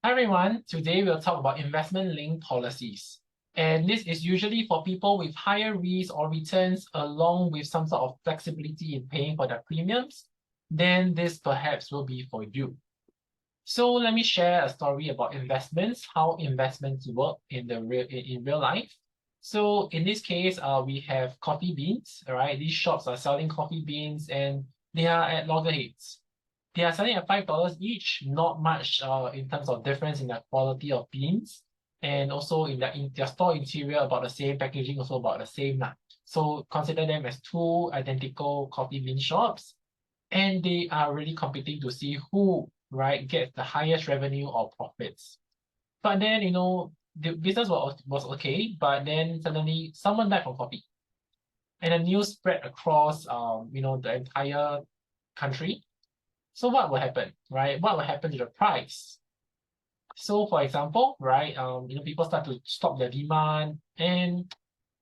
Hi everyone, today we'll talk about investment-linked policies. And this is usually for people with higher risk or returns along with some sort of flexibility in paying for their premiums. Then this perhaps will be for you. So let me share a story about investments, how investments work in real life. So in this case, we have coffee beans, all right? These shops are selling coffee beans and they are at loggerheads. They are selling at $5 each, not much in terms of difference in the quality of beans. And also in their store interior, about the same, packaging also about the same. So consider them as two identical coffee bean shops. And they are really competing to see who, right, gets the highest revenue or profits. But then, the business was okay, but then suddenly someone died from coffee. And the news spread across, the entire country. So what will happen, right? What will happen to the price? So for example, right, people start to stop their demand and,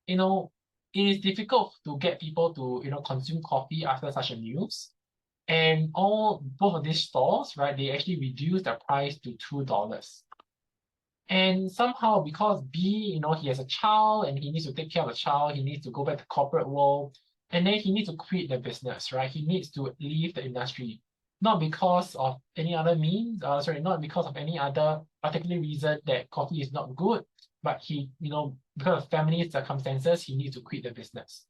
it is difficult to get people to, consume coffee after such a news. And both of these stores, right, they actually reduce the price to $2. And somehow because B, he has a child and he needs to take care of the child, he needs to go back to corporate world, and then he needs to quit the business, right? He needs to leave the industry. Not because of any other means, not because of any other particular reason that coffee is not good, but he, because of family circumstances, he needs to quit the business.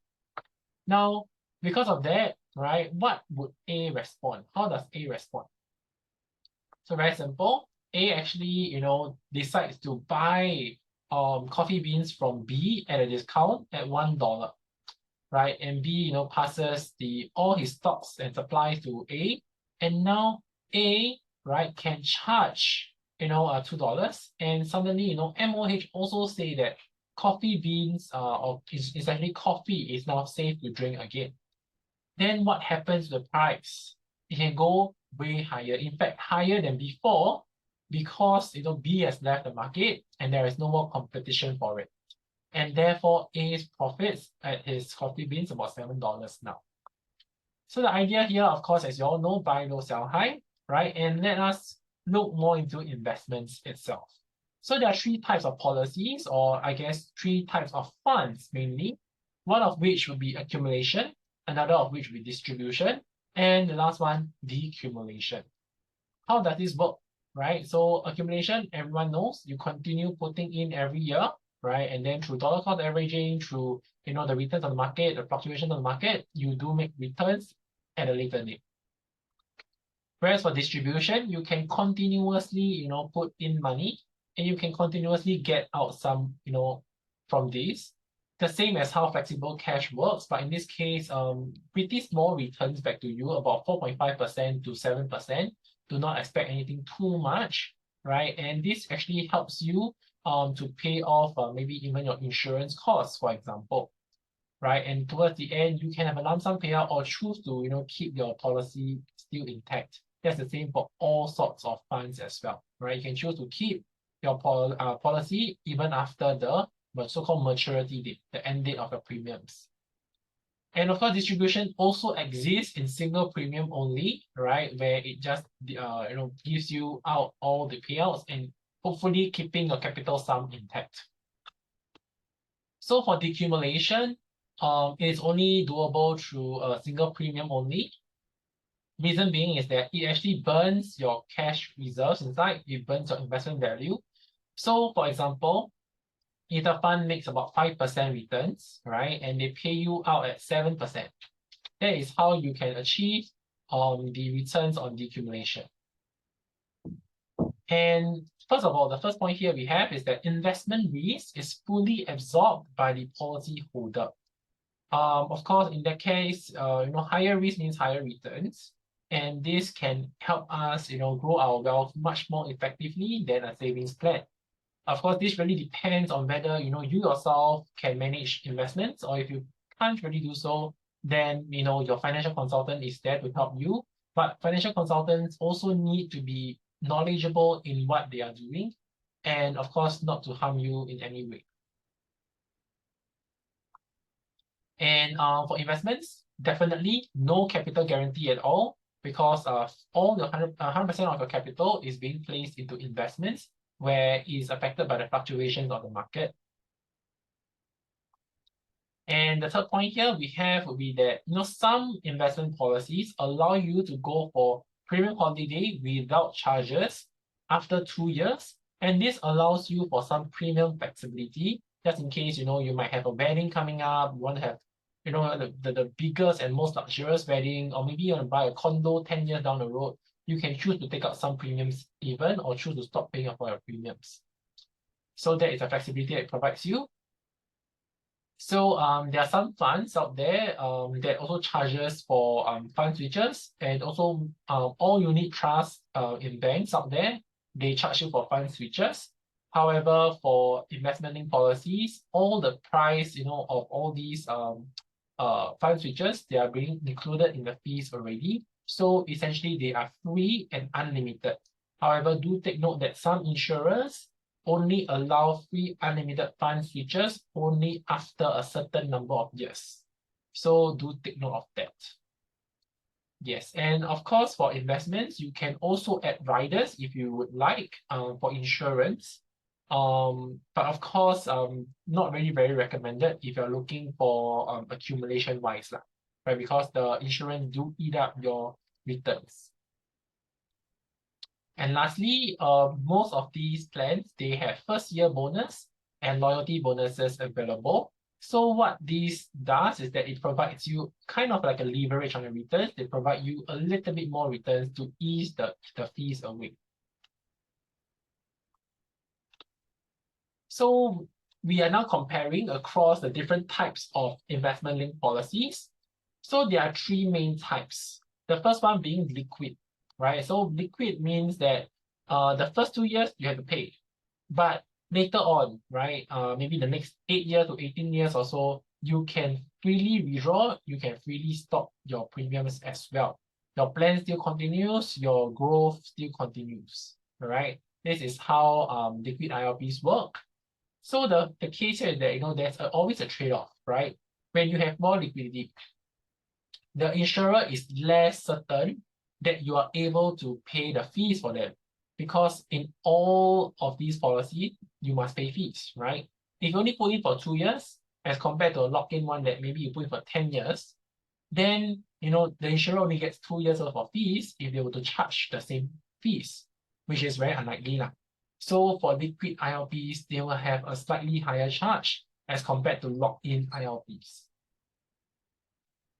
Now, because of that, right, what would A respond? How does A respond? So very simple. A actually, decides to buy coffee beans from B at a discount at $1, right? And B, passes all his stocks and supplies to A, and now A, right, can charge, $2, and suddenly, MOH also say that coffee beans, or essentially coffee is now safe to drink again. Then what happens to the price? It can go way higher, in fact, higher than before, because B has left the market and there is no more competition for it. And therefore, A's profits at his coffee beans about $7 now. So the idea here, of course, as you all know, buy low, sell high, right? And let us look more into investments itself. So there are three types of policies, or I guess three types of funds mainly, one of which would be accumulation, another of which would be distribution, and the last one, decumulation. How does this work, right? So accumulation, everyone knows, you continue putting in every year, right? And then through dollar cost averaging, through the returns on the market, the fluctuation on the market, you do make returns at a later date. Whereas for distribution, you can continuously, put in money and you can continuously get out some, from this. The same as how flexible cash works, but in this case, pretty small returns back to you, about 4.5% to 7%. Do not expect anything too much, right? And this actually helps you to pay off maybe even your insurance costs, for example, right? And towards the end, you can have a lump sum payout or choose to, keep your policy still intact. That's the same for all sorts of funds as well, right? You can choose to keep your policy even after the so-called maturity date, the end date of the premiums. And of course, distribution also exists in single premium only, right? Where it just gives you out all the payouts and hopefully keeping your capital sum intact. So for decumulation, it is only doable through a single premium only. Reason being is that it actually burns your cash reserves inside, it burns your investment value. So for example, if the fund makes about 5% returns, right, and they pay you out at 7%, that is how you can achieve the returns on decumulation. And first of all, the first point here we have is that investment risk is fully absorbed by the policy holder. Of course, in that case, higher risk means higher returns, and this can help us, grow our wealth much more effectively than a savings plan. Of course, this really depends on whether, you yourself can manage investments, or if you can't really do so, then, your financial consultant is there to help you. But financial consultants also need to be knowledgeable in what they are doing, and of course, not to harm you in any way. And for investments, definitely no capital guarantee at all, because all the 100% of your capital is being placed into investments where it is affected by the fluctuations of the market. And the third point here we have would be that some investment policies allow you to go for premium holiday without charges after 2 years, and this allows you for some premium flexibility just in case you might have a wedding coming up, you want to have the biggest and most luxurious wedding, or maybe you want to buy a condo 10 years down the road. You can choose to take out some premiums even, or choose to stop paying for your premiums. So that is a flexibility that it provides you. So there are some funds out there that also charges for fund switches, and also all unit trusts in banks out there, they charge you for fund switches. However, for investment-linked policies, all the price of all these fund switches, they are being included in the fees already. So essentially, they are free and unlimited. However, do take note that some insurers only allow free unlimited fund switches only after a certain number of years. So do take note of that. Yes, and of course for investments, you can also add riders if you would like for insurance. But of course, not really very recommended if you're looking for accumulation wise, right? Because the insurance do eat up your returns. And lastly, most of these plans, they have first year bonus and loyalty bonuses available. So what this does is that it provides you kind of like a leverage on the returns. They provide you a little bit more returns to ease the fees away. So we are now comparing across the different types of investment-linked policies. So there are three main types. The first one being liquid, right? So liquid means that the first 2 years you have to pay, but later on, right, maybe the next 8 years to 18 years or so, you can freely withdraw, you can freely stop your premiums as well. Your plan still continues, your growth still continues, all right? This is how liquid ILPs work. So the case here is that there's always a trade-off, right? When you have more liquidity, the insurer is less certain that you are able to pay the fees for them, because in all of these policies, you must pay fees, right? If you only put in for 2 years, as compared to a lock-in one that maybe you put in for 10 years, then the insurer only gets 2 years worth of fees if they were to charge the same fees, which is very unlikely. So for liquid ILPs, they will have a slightly higher charge as compared to lock-in ILPs.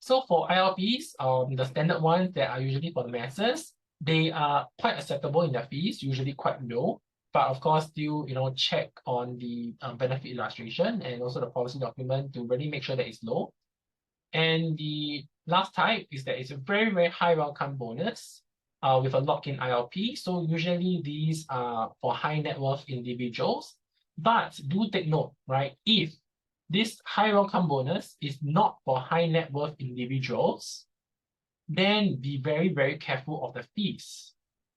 So for ILPs, the standard ones that are usually for the masses, they are quite acceptable in their fees, usually quite low. But of course, still check on the benefit illustration and also the policy document to really make sure that it's low. And the last type is that it's a very, very high welcome bonus with a lock-in ILP. So usually these are for high net worth individuals. But do take note, right? If this high welcome bonus is not for high net worth individuals, then be very, very careful of the fees,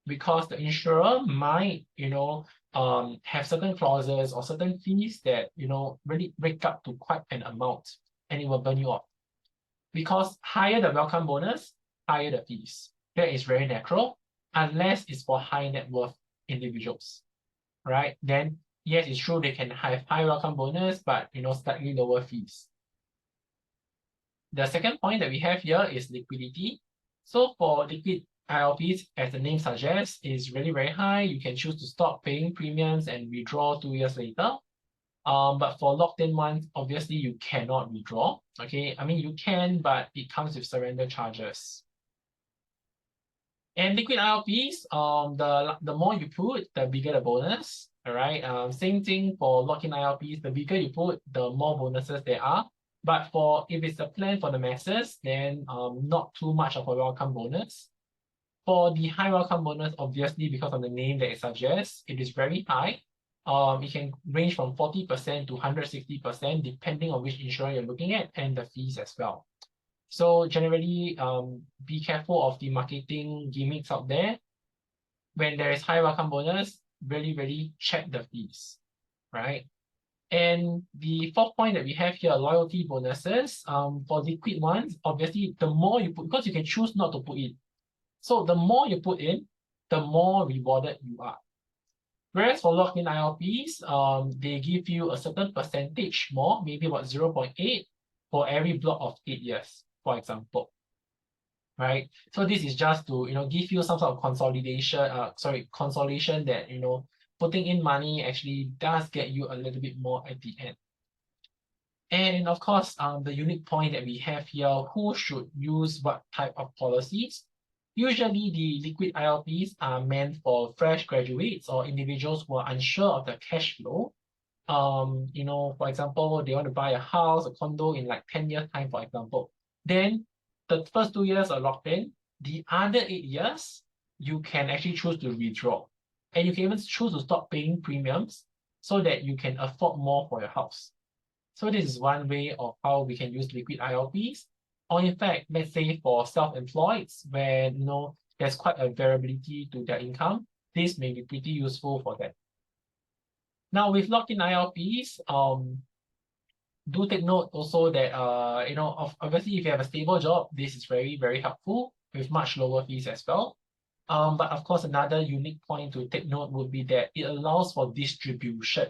because the insurer might, have certain clauses or certain fees that, really break up to quite an amount, and it will burn you off. Because higher the welcome bonus, higher the fees. That is very natural, unless it's for high net worth individuals, right? Then yes, it's true they can have high welcome bonus, but slightly lower fees. The second point that we have here is liquidity. So for liquid ILPs, as the name suggests, is really very high. You can choose to stop paying premiums and withdraw 2 years later. But for locked-in ones, obviously you cannot withdraw. Okay, I mean you can, but it comes with surrender charges. And liquid ILPs, the more you put, the bigger the bonus. All right. Same thing for lock-in ILPs. The bigger you put, the more bonuses there are. But if it's a plan for the masses, then not too much of a welcome bonus. For the high welcome bonus, obviously because of the name that it suggests, it is very high. It can range from 40% to 160%, depending on which insurer you're looking at, and the fees as well. So generally, be careful of the marketing gimmicks out there. When there is high welcome bonus, really, really check the fees, right? And the fourth point that we have here, loyalty bonuses. For liquid ones, obviously, the more you put, because you can choose not to put it. So the more you put in, the more rewarded you are. Whereas for locked-in ILPs, they give you a certain percentage more, maybe about 0.8 for every block of 8 years, for example. Right? So this is just to give you some sort of consolation that putting in money actually does get you a little bit more at the end. And of course, the unique point that we have here, who should use what type of policies? Usually the liquid ILPs are meant for fresh graduates or individuals who are unsure of their cash flow. For example, they want to buy a house, a condo in like 10 years time, for example. Then the first 2 years are locked in. The other 8 years, you can actually choose to withdraw. And you can even choose to stop paying premiums so that you can afford more for your house. So this is one way of how we can use liquid ILPs. Or in fact, let's say for self-employed, where there's quite a variability to their income, this may be pretty useful for them. Now with locked-in ILPs, do take note also that obviously if you have a stable job, this is very, very helpful with much lower fees as well. But of course, another unique point to take note would be that it allows for distribution.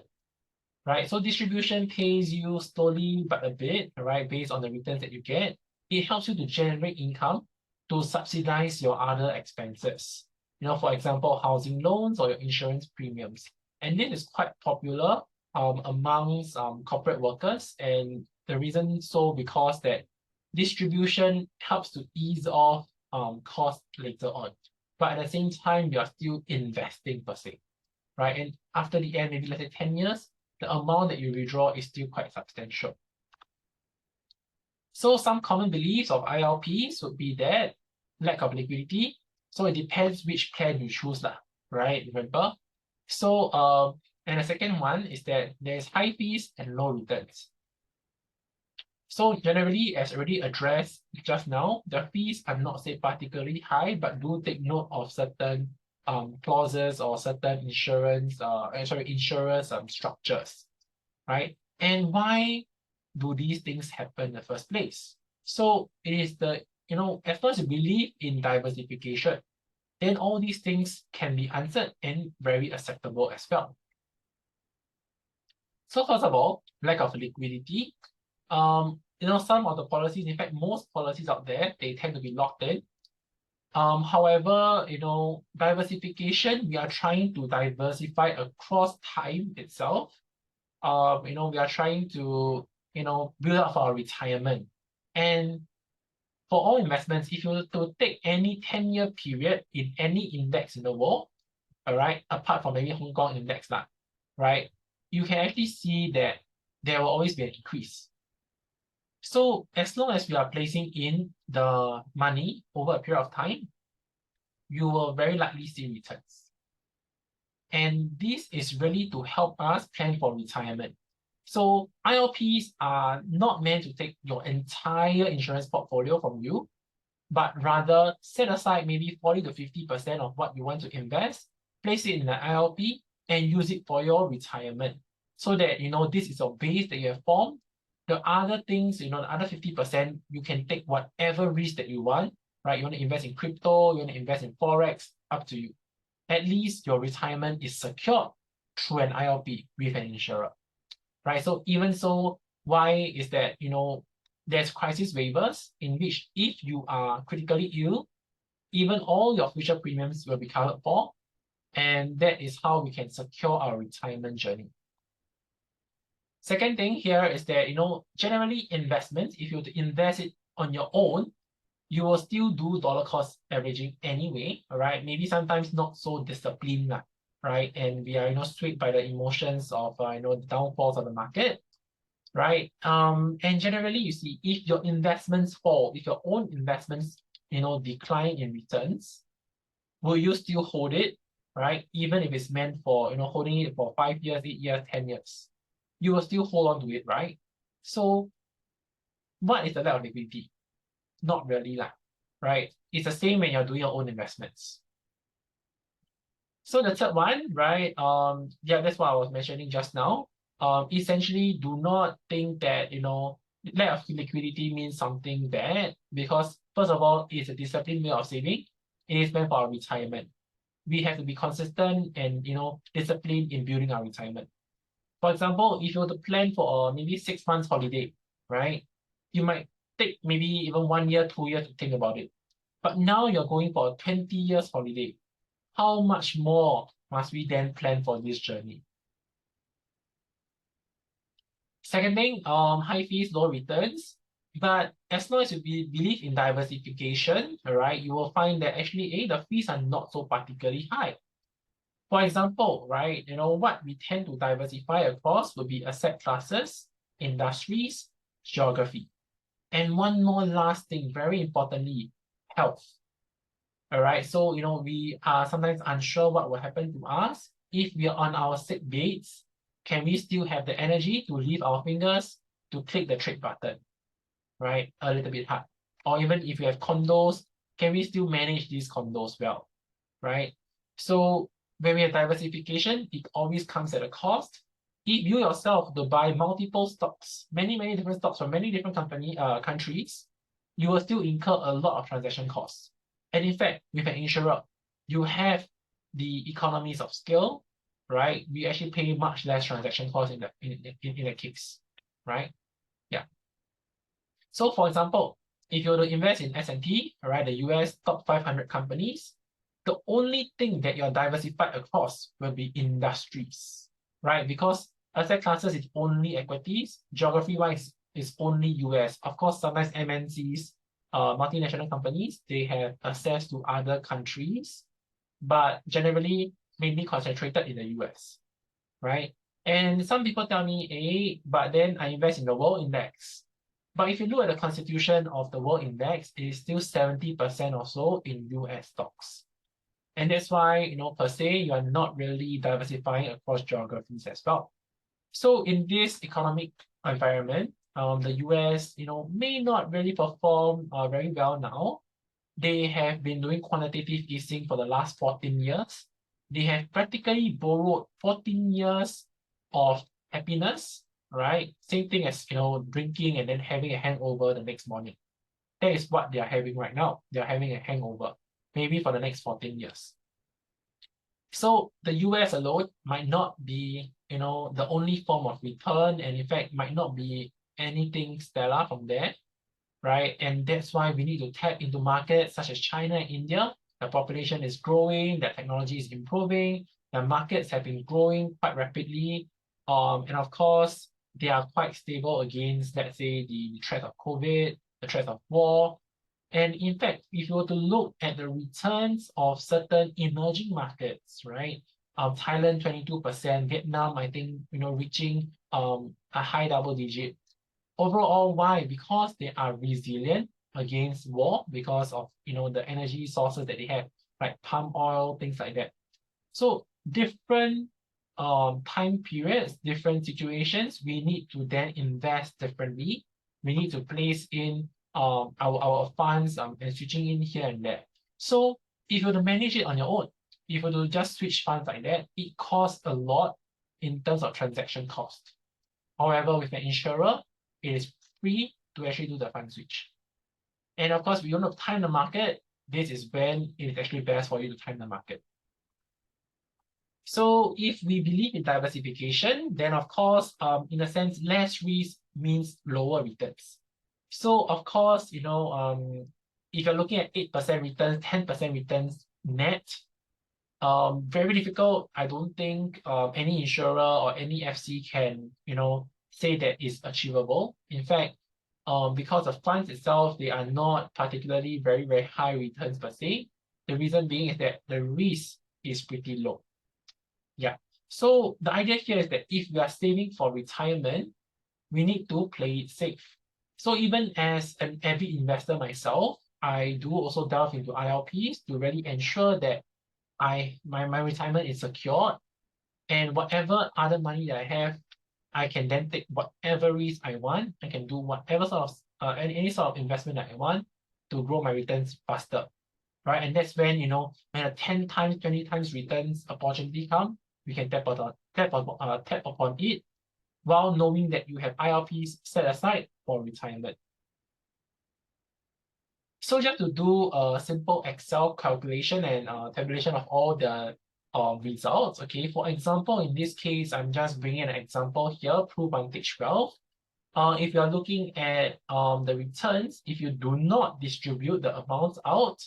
Right, so distribution pays you slowly but a bit, right, based on the returns that you get. It helps you to generate income to subsidize your other expenses. For example, housing loans or your insurance premiums. And this is quite popular amongst corporate workers. And the reason so because that distribution helps to ease off costs later on. But at the same time, you are still investing per se, right? And after the end, maybe let's say 10 years, the amount that you withdraw is still quite substantial. So some common beliefs of ILPs would be that lack of liquidity. So it depends which plan you choose, right? Remember? So and the second one is that there's high fees and low returns. So generally, as already addressed just now, the fees are not say particularly high, but do take note of certain clauses or certain insurance structures, right? And why do these things happen in the first place? So it is at first you believe in diversification, then all these things can be answered and very acceptable as well. So first of all, lack of liquidity. Some of the policies, in fact, most policies out there, they tend to be locked in. However, diversification, we are trying to diversify across time itself. We are trying to, build up for our retirement. And for all investments, if you were to take any 10-year period in any index in the world, all right, apart from maybe Hong Kong index, right, you can actually see that there will always be an increase. So as long as we are placing in the money over a period of time, you will very likely see returns. And this is really to help us plan for retirement. So ILPs are not meant to take your entire insurance portfolio from you, but rather set aside maybe 40 to 50% of what you want to invest, place it in an ILP, and use it for your retirement. So that this is your base that you have formed. The other things, the other 50%, you can take whatever risk that you want, right? You want to invest in crypto, you want to invest in Forex, up to you. At least your retirement is secured through an ILP with an insurer, right? So even so, why is that, there's crisis waivers in which if you are critically ill, even all your future premiums will be covered for. And that is how we can secure our retirement journey. Second thing here is that, generally investments, if you were to invest it on your own, you will still do dollar cost averaging anyway, all right? Maybe sometimes not so disciplined, right? And we are, swayed by the emotions of, the downfalls of the market, right? And generally, you see, if your investments fall, if your own investments, decline in returns, will you still hold it, right? Even if it's meant for, holding it for 5 years, 8 years, 10 years, you will still hold on to it, right? So what is the lack of liquidity? Not really, right? It's the same when you're doing your own investments. So the third one, right? That's what I was mentioning just now. Essentially, do not think that lack of liquidity means something bad, because first of all, it's a disciplined way of saving, It is meant for our retirement. We have to be consistent and disciplined in building our retirement. For example, if you were to plan for a maybe 6 months holiday, right? You might take maybe even 1 year, 2 years to think about it. But now you're going for a 20 years holiday. How much more must we then plan for this journey? Second thing, high fees, low returns. But as long as you believe in diversification, all right, you will find that actually, the fees are not so particularly high. For example, right, what we tend to diversify across would be asset classes, industries, geography. And one more last thing, very importantly, health. All right, so we are sometimes unsure what will happen to us if we are on our sick beds. Can we still have the energy to leave our fingers to click the trade button? Right, a little bit hard. Or even if you have condos, can we still manage these condos well? Right. So when we have diversification, it always comes at a cost. If you yourself to buy multiple stocks, many different stocks from many different countries, you will still incur a lot of transaction costs. And in fact, with an insurer, you have the economies of scale, right? We actually pay much less transaction costs in that case, right? Yeah. So for example, if you were to invest in S&P, all right, the US top 500 companies, the only thing that you're diversified across will be industries, right? Because asset classes is only equities, geography-wise is only US. Of course, sometimes MNCs, multinational companies, they have access to other countries, but generally mainly concentrated in the US, right? And some people tell me, hey, but then I invest in the world index. But if you look at the constitution of the world index, it is still 70% or so in US stocks. And that's why, per se, you are not really diversifying across geographies as well. So in this economic environment, the US, may not really perform very well now. They have been doing quantitative easing for the last 14 years. They have practically borrowed 14 years of happiness, right? Same thing as, drinking and then having a hangover the next morning. That is what they are having right now. They are having a hangover, maybe for the next 14 years. So the US alone might not be, the only form of return, and in fact might not be anything stellar from there, right? And that's why we need to tap into markets such as China and India. The population is growing, the technology is improving, the markets have been growing quite rapidly. And of course, they are quite stable against, let's say, the threat of COVID, the threat of war. And in fact, if you were to look at the returns of certain emerging markets, right? Thailand 22%, Vietnam, I think, reaching a high double digit. Overall, why? Because they are resilient against war because of the energy sources that they have, like palm oil, things like that. So different time periods, different situations, we need to then invest differently. We need to place in our funds and switching in here and there. So if you were to manage it on your own, if you were to just switch funds like that, it costs a lot in terms of transaction cost. However, with an insurer, it is free to actually do the fund switch. And of course, we don't have time the market. This is when it is actually best for you to time the market. So if we believe in diversification, then of course, in a sense, less risk means lower returns. So of course, if you're looking at 8% returns, 10% returns net, very difficult. I don't think any insurer or any FC can, say that is achievable. In fact, because the funds itself, they are not particularly very, very high returns per se. The reason being is that the risk is pretty low. Yeah. So the idea here is that if we are saving for retirement, we need to play it safe. So even as an avid investor myself, I do also delve into ILPs to really ensure that my retirement is secured, and whatever other money that I have, I can then take whatever risk I want. I can do whatever sort of any sort of investment that I want to grow my returns faster, right? And that's when when a 10 times, 20 times returns opportunity come, we can tap upon it, while knowing that you have ILPs set aside for retirement. So just to do a simple Excel calculation and tabulation of all the results. Okay, for example, in this case, I'm just bringing an example here, Proof Vantage 12. If you're looking at the returns, if you do not distribute the amounts out,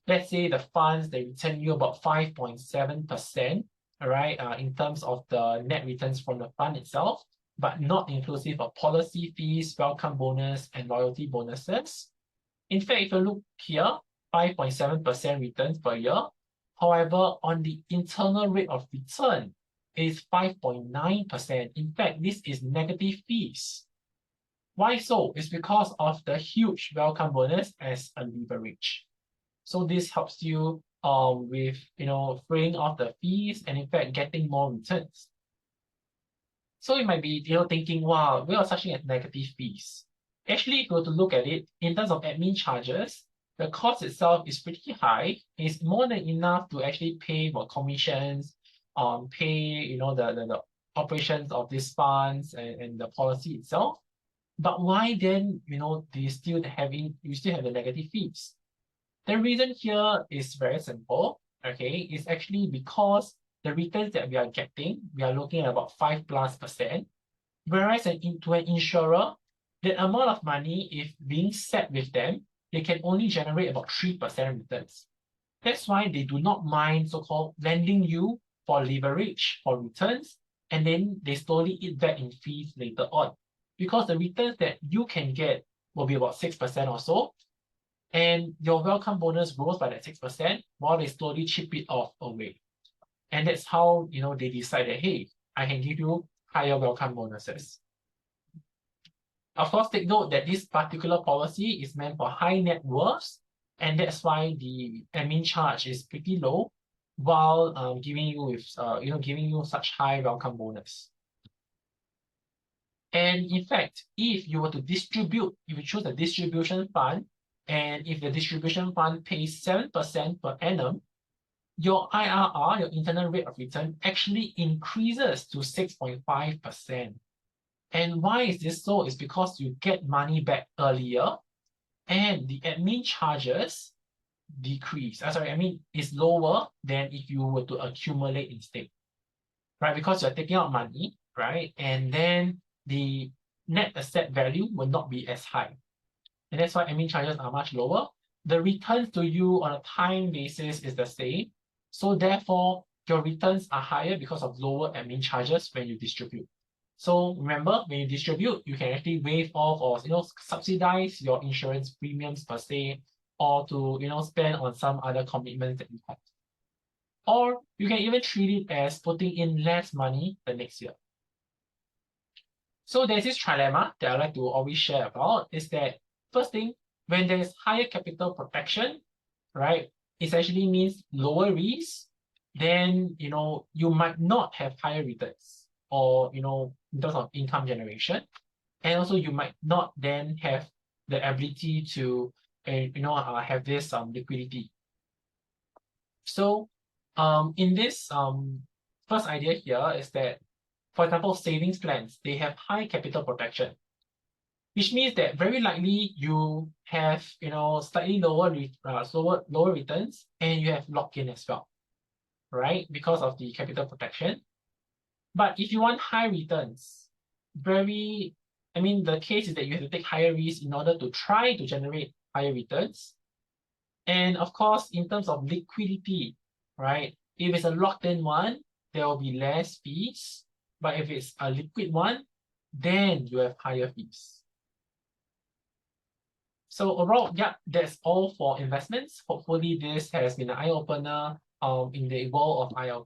let's say the funds, they return you about 5.7%, all right, in terms of the net returns from the fund itself, but not inclusive of policy fees, welcome bonus, and loyalty bonuses. In fact, if you look here, 5.7% returns per year. However, on the internal rate of return is 5.9%. In fact, this is negative fees. Why so? It's because of the huge welcome bonus as a leverage. So this helps you with freeing off the fees and in fact getting more returns. So you might be thinking, wow, we are such at negative fees. Actually, if you were to look at it in terms of admin charges, the cost itself is pretty high. It's more than enough to actually pay for commissions, pay the operations of these funds and the policy itself. But why then do you still have the negative fees? The reason here is very simple. Okay, it's actually because the returns that we are getting, we are looking at about 5+%. Whereas to an insurer, the amount of money, if being set with them, they can only generate about 3% returns. That's why they do not mind so-called lending you for leverage, for returns, and then they slowly eat back in fees later on. Because the returns that you can get will be about 6% or so, and your welcome bonus grows by that 6% while they slowly chip it off away. And that's how they decide that, hey, I can give you higher welcome bonuses. Of course, take note that this particular policy is meant for high net worths, and that's why the admin charge is pretty low, while giving you such high welcome bonus. And in fact, if you were to distribute, if you choose a distribution fund, and if the distribution fund pays 7% per annum, your IRR, your internal rate of return, actually increases to 6.5%. And why is this so? It's because you get money back earlier and the admin charges decrease. Is lower than if you were to accumulate instead, right? Because you're taking out money, right? And then the net asset value will not be as high. And that's why admin charges are much lower. The returns to you on a time basis is the same. So therefore, your returns are higher because of lower admin charges when you distribute. So remember, when you distribute, you can actually waive off or subsidize your insurance premiums per se, or to spend on some other commitments that you have. Or you can even treat it as putting in less money the next year. So there's this trilemma that I like to always share about, is that first thing, when there's higher capital protection, right, it actually means lower risk, then you might not have higher returns or in terms of income generation. And also you might not then have the ability to have this liquidity. So in this first idea here is that, for example, savings plans, they have high capital protection, which means that very likely you have slightly lower returns, and you have lock-in as well, right? Because of the capital protection. But if you want high returns, the case is that you have to take higher risk in order to try to generate higher returns. And of course, in terms of liquidity, right? If it's a locked-in one, there will be less fees. But if it's a liquid one, then you have higher fees. So overall, yeah, that's all for investments. Hopefully this has been an eye-opener in the world of ILP.